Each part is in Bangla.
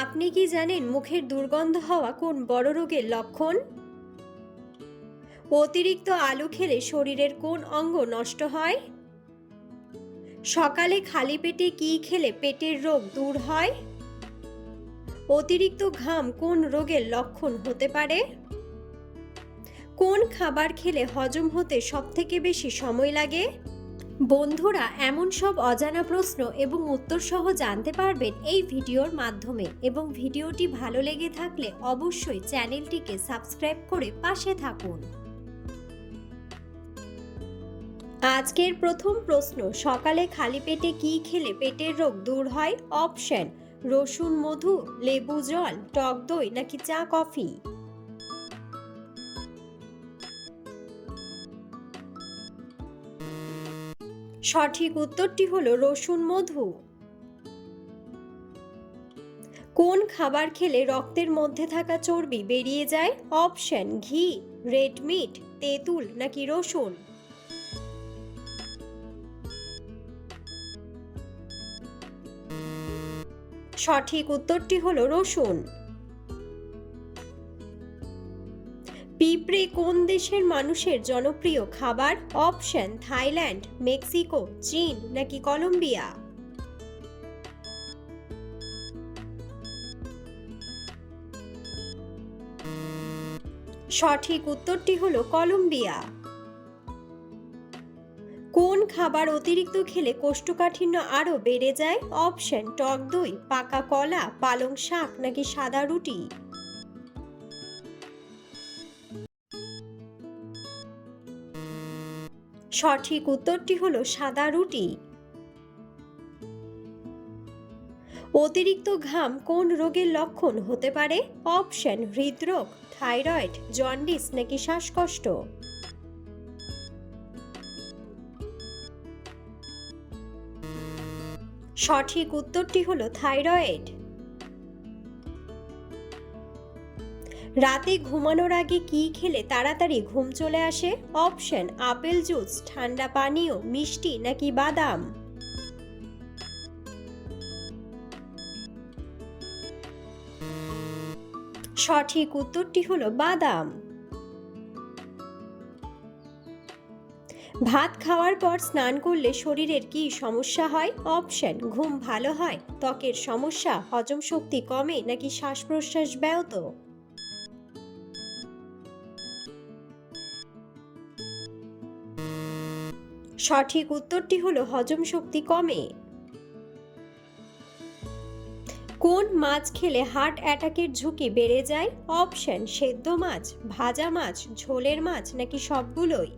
আপনি কি জানেন মুখের দুর্গন্ধ হওয়া কোন বড় রোগের লক্ষণ? অতিরিক্ত আলু খেলে শরীরের কোন অঙ্গ নষ্ট হয়? সকালে খালি পেটে কি খেলে পেটের রোগ দূর হয়? অতিরিক্ত ঘাম কোন রোগের লক্ষণ হতে পারে? কোন খাবার খেলে হজম হতে সবথেকে বেশি সময় লাগে? বন্ধুরা, এমন সব অজানা প্রশ্ন এবং উত্তর সহ জানতে পারবেন এই ভিডিওর মাধ্যমে, এবং ভিডিওটি ভালো লেগে থাকলে অবশ্যই চ্যানেলটিকে সাবস্ক্রাইব করে পাশে থাকুন। আজকের প্রথম প্রশ্ন, সকালে খালি পেটে কি খেলে পেটের রোগ দূর হয়? অপশন: রসুন, মধু, লেবু জল, টক দই নাকি চা কফি? সঠিক উত্তরটি হলো রসুন, মধু। কোন খাবার খেলে রক্তের মধ্যে থাকা চর্বি বেরিয়ে যায়? অপশন: ঘি, রেড মিট, তেঁতুল নাকি রসুন? সঠিক উত্তরটি হলো রসুন। পিঁপড়ে কোন দেশের মানুষের জনপ্রিয় খাবার? অপশন: থাইল্যান্ড, মেক্সিকো, চীন নাকি কলম্বিয়া? সঠিক উত্তরটি হলো কলম্বিয়া। কোন খাবার অতিরিক্ত খেলে কোষ্ঠকাঠিন্য আরো বেড়ে যায়? অপশন: টক দই, পাকা কলা, পালং শাক নাকি সাদা রুটি? সঠিক উত্তরটি হলো সাদা রুটি। অতিরিক্ত ঘাম কোন রোগের লক্ষণ হতে পারে? অপশন: হৃদরোগ, থাইরয়েড, জন্ডিস নাকি শ্বাসকষ্ট? সঠিক উত্তরটি হলো থাইরয়েড। রাতে ঘুমানোর আগে কি খেলে তাড়াতাড়ি ঘুম চলে আসে? অপশন: আপেল জুস, ঠান্ডা পানীয়, মিষ্টি নাকি বাদাম? সঠিক উত্তরটি হলো বাদাম। ভাত খাওয়ার পর স্নান করলে শরীরের কি সমস্যা হয়? অপশন: ঘুম ভালো হয়, ত্বকের সমস্যা, হজম শক্তি কমে নাকি শ্বাস প্রশ্বাস ব্যাহত? সঠিক উত্তরটি হলো হজম শক্তি কমে। কোন মাছ খেলে হার্ট অ্যাটাকের ঝুঁকি বেড়ে যায়? অপশন: সেদ্ধ মাছ, ভাজা মাছ, ঝোলের মাছ নাকি সবগুলোই?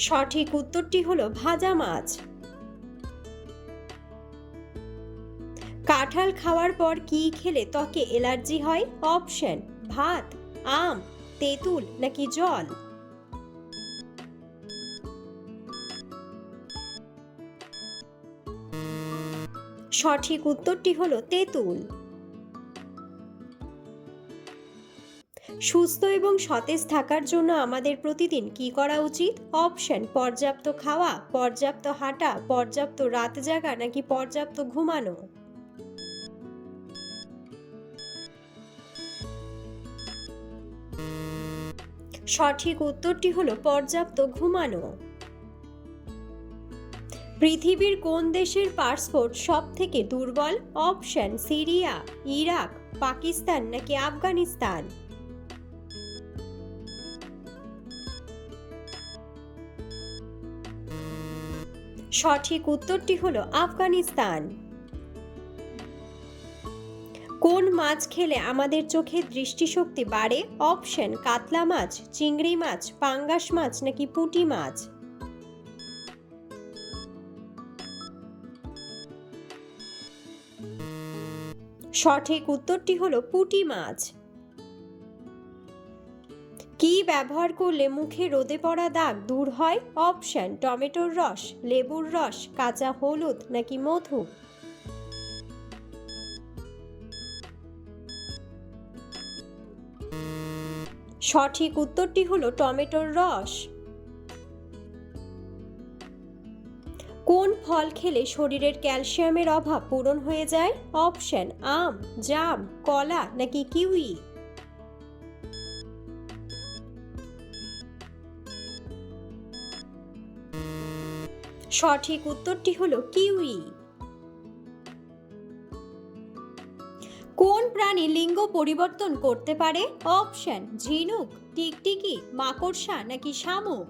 সঠিক উত্তরটি হলো ভাজা মাছ। কাঁঠাল খাওয়ার পর কি খেলে ত্বকে অ্যালার্জি হয়? অপশন: ভাত, আম, তেঁতুল নাকি জল? সঠিক উত্তরটি হলো তেঁতুল। সুস্থ এবং সতেজ থাকার জন্য আমাদের প্রতিদিন কি করা উচিত? অপশন: পর্যাপ্ত খাওয়া, পর্যাপ্ত হাঁটা, পর্যাপ্ত রাত জাগা নাকি পর্যাপ্ত ঘুমানো? সঠিক উত্তরটি হলো পর্যাপ্ত ঘুমানো। পৃথিবীর কোন দেশের পাসপোর্ট সব থেকে দুর্বল? অপশন: সিরিয়া, ইরাক, পাকিস্তান নাকি আফগানিস্তান? সঠিক উত্তরটি হলো আফগানিস্তান। কোন মাছ খেলে আমাদের চোখের দৃষ্টিশক্তি বাড়ে? অপশন: কাতলা মাছ, চিংড়ি মাছ, পাঙ্গাস মাছ নাকি পুঁটি মাছ? সঠিক উত্তরটি হলো পুঁটি মাছ। কি ব্যবহার করলে মুখে রোদে পড়া দাগ দূর হয়? অপশন: টমেটোর রস, লেবুর রস, কাঁচা হলুদ নাকি মধু? সঠিক উত্তরটি হলো টমেটোর রস। কোন ফল খেলে শরীরের ক্যালসিয়ামের অভাব পূরণ হয়ে যায়? অপশন আম, জাম, কলা নাকি কিউই। সঠিক উত্তরটি হলো কিউই। কোন প্রাণী লিঙ্গ পরিবর্তন করতে পারে? অপশন ঝিনুক, টিকটিকি, মাকড়সা নাকি শামুক।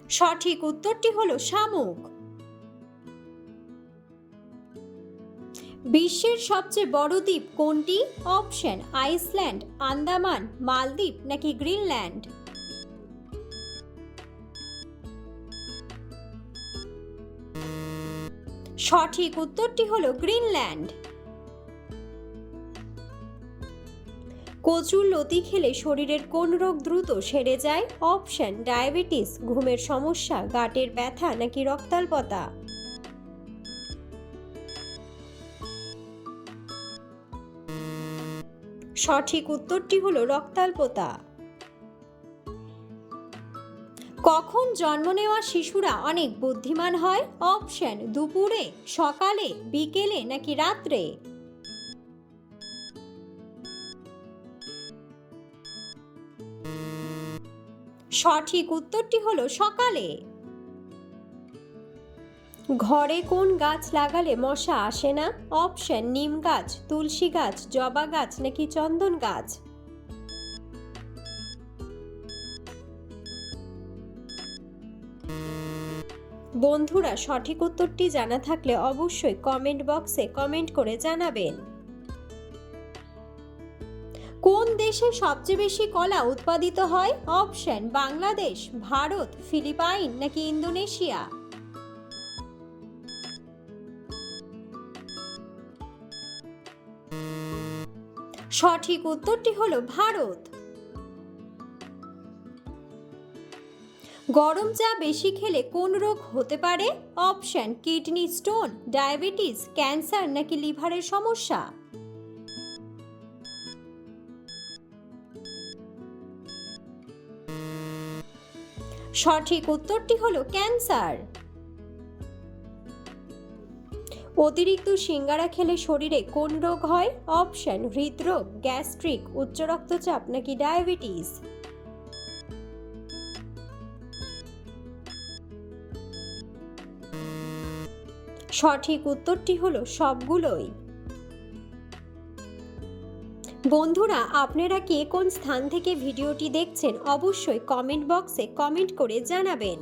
সঠিক উত্তরটি হলো শামুক। বিশ্বের সবচেয়ে বড় দ্বীপ কোনটি? অপশন আইসল্যান্ড, আন্দামান, মালদ্বীপ নাকি গ্রিনল্যান্ড। সঠিক উত্তরটি হলো গ্রিনল্যান্ড। কচুর লতি খেলে শরীরের কোন রোগ দ্রুত সেরে যায়? অপশন ডায়াবেটিস, ঘুমের সমস্যা, গাঁটের ব্যথা নাকি রক্তাল্পতা। সঠিক উত্তরটি হলো রক্তাল্পতা। কখন জন্ম নেওয়া শিশুরা অনেক বুদ্ধিমান হয়? অপশন দুপুরে, সকালে, বিকেলে নাকি রাত্রে। সঠিক উত্তরটি হলো সকালে। ঘরে কোন গাছ লাগালে মশা আসে না? অপশন নিম গাছ, তুলসী গাছ, জবা গাছ নাকি চন্দন গাছ। বন্ধুরা, সঠিক উত্তরটি জানা থাকলে অবশ্যই কমেন্ট বক্সে কমেন্ট করে জানাবেন। কোন দেশে সবচেয়ে বেশি কলা উৎপাদিত হয়? অপশন বাংলাদেশ, ভারত, ফিলিপাইন নাকি ইন্দোনেশিয়া। সঠিক উত্তরটি হলো ভারত। গরম চা বেশি খেলে কোন রোগ হতে পারে? Option kidney stone, diabetes, cancer নাকি লিভারের সমস্যা। সঠিক উত্তরটি হলো ক্যান্সার। অতিরিক্ত সিঙ্গারা খেলে শরীরে কোন রোগ হয়? অপশন হৃদরোগ, গ্যাস্ট্রিক, উচ্চ রক্তচাপ নাকি ডায়াবেটিস। সঠিক উত্তরটি হলো সবগুলোই। বন্ধুরা, আপনারা কে কোন স্থান থেকে ভিডিওটি দেখছেন অবশ্যই কমেন্ট বক্সে কমেন্ট করে জানাবেন।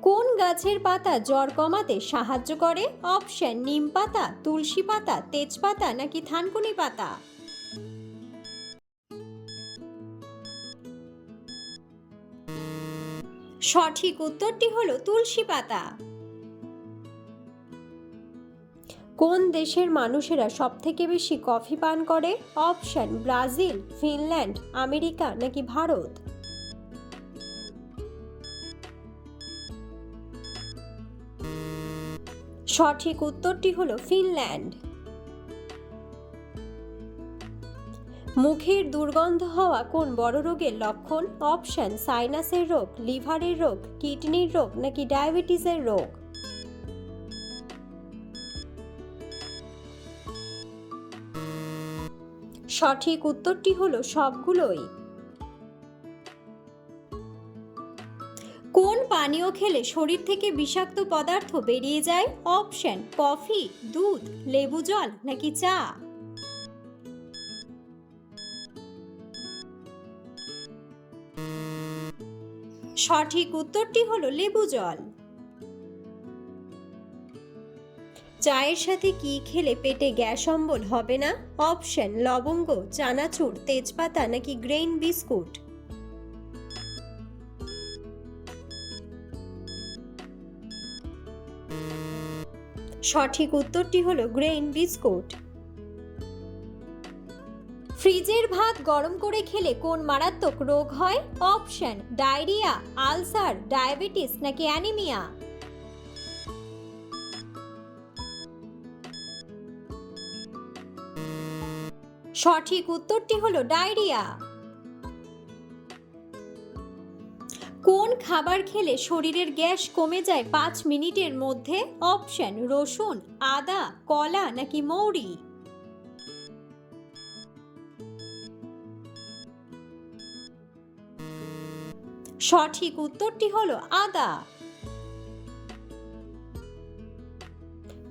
কোন গাছের পাতা জ্বর কমাতে সাহায্য করে? অপশন নিম পাতা, তুলসী পাতা, তেজপাতা নাকি থানকুনি পাতা। সঠিক উত্তরটি হলো তুলসী পাতা। কোন দেশের মানুষেরা সবথেকে বেশি কফি পান করে? অপশন ব্রাজিল, ফিনল্যান্ড, আমেরিকা নাকি ভারত। সঠিক উত্তরটি হলো ফিনল্যান্ড। মুখের দুর্গন্ধ হওয়া কোন বড় রোগের লক্ষণ? অপশন সাইনাসের রোগ, লিভারের রোগ, কিডনির রোগ নাকি ডায়াবেটিসের রোগ। সঠিক উত্তরটি হলো সবগুলোই। কোন পানীয় খেলে শরীর থেকে বিষাক্ত পদার্থ বেরিয়ে যায়? অপশন কফি, দুধ, লেবু জল নাকি চা। সঠিক উত্তরটি হলো লেবু জল। চায়ের সাথে কি খেলে পেটে গ্যাস অম্বল হবে না? অপশন লবঙ্গ, চানাচুর, তেজপাতা নাকি গ্রেইন বিস্কুট। সঠিক উত্তরটি হলো গ্রেইন বিস্কুট। ফ্রিজের ভাত গরম করে খেলে কোন মারাত্মক রোগ হয়? অপশন ডায়রিয়া, আলসার, ডায়াবেটিস নাকি অ্যানিমিয়া। সঠিক উত্তরটি হলো ডায়রিয়া। কোন খাবার খেলে শরীরের গ্যাস কমে যায় 5 মিনিটের মধ্যে? অপশন: রসুন, আদা, কলা নাকি মৌরি। সঠিক উত্তরটি হলো আদা।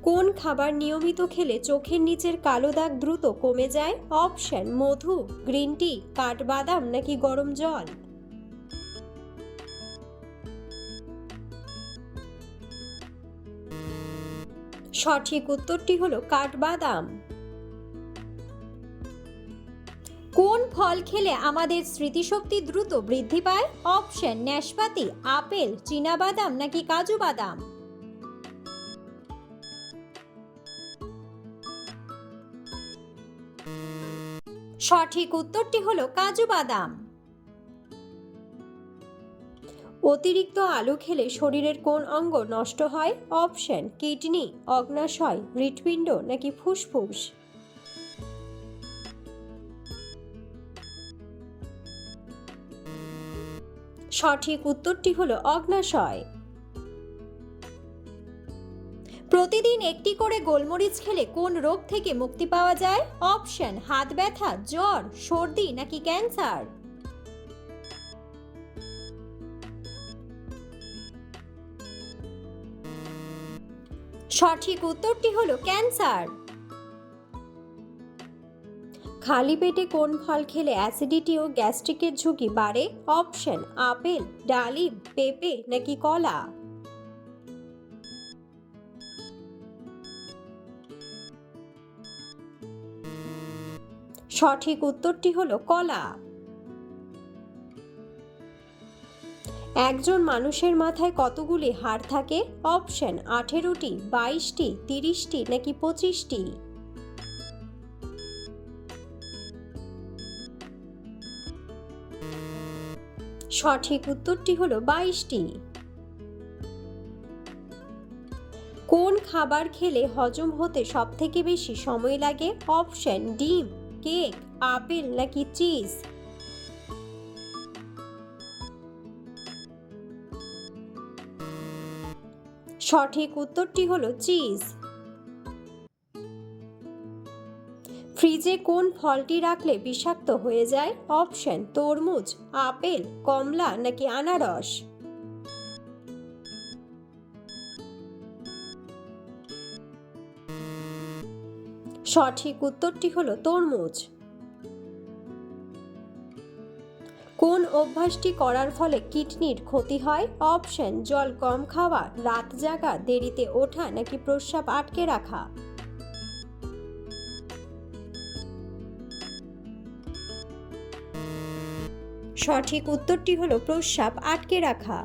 কোন খাবার নিয়মিত খেলে চোখের নিচের কালো দাগ দ্রুত কমে যায়? অপশন: মধু, গ্রিন টি, কাঠবাদাম নাকি গরম জল। সঠিক উত্তরটি হলো কাঠবাদাম। কোন ফল খেলে আমাদের স্মৃতিশক্তি দ্রুত বৃদ্ধি পায়? অপশন: নাশপাতি, আপেল, চীনাবাদাম নাকি কাজু বাদাম। সঠিক উত্তরটি হলো কাজু বাদাম। অতিরিক্ত আলু খেলে শরীরের কোন অঙ্গ নষ্ট হয়? অপশন: কিডনি, অগ্ন্যাশয়, হৃৎপিণ্ড নাকি ফুসফুস। সঠিক উত্তরটি হলো অগ্ন্যাশয়। প্রতিদিন একটি করে গোলমরিচ খেলে কোন রোগ থেকে মুক্তি পাওয়া যায়? অপশন: হাত ব্যথা, জ্বর, সর্দি নাকি ক্যান্সার। সঠিক উত্তরটি হলো ক্যান্সার। খালি পেটে কোন ফল খেলে অ্যাসিডিটি ও গ্যাস্ট্রিকের ঝুঁকি বাড়ে? অপশন: আপেল, ডালিম, পেঁপে নাকি কলা। সঠিক উত্তরটি হলো কলা। একজন মানুষের মাথায় কতগুলি হাড় থাকে? অপশন: 18টি, 22টি, 30টি নাকি 25টি। সঠিক উত্তরটি হলো 22টি। কোন খাবার খেলে হজম হতে সবথেকে বেশি সময় লাগে? অপশন: ডিম, কেক, আপেল নাকি চিজ। সঠিক উত্তরটি হলো চিজ। ফ্রিজে কোন ফলটি রাখলে বিষাক্ত হয়ে যায়? অপশন: তরমুজ, আপেল, কমলা নাকি আনারস। সঠিক উত্তরটি হলো তরমুজ। কোন অভ্যাসটি করার ফলে কিডনির ক্ষতি হয়? অপশন: জল কম খাওয়া, রাত জাগা, দেরিতে ওঠা নাকি প্রস্রাব আটকে রাখা। সঠিক উত্তরটি হলো প্রস্রাব আটকে রাখা।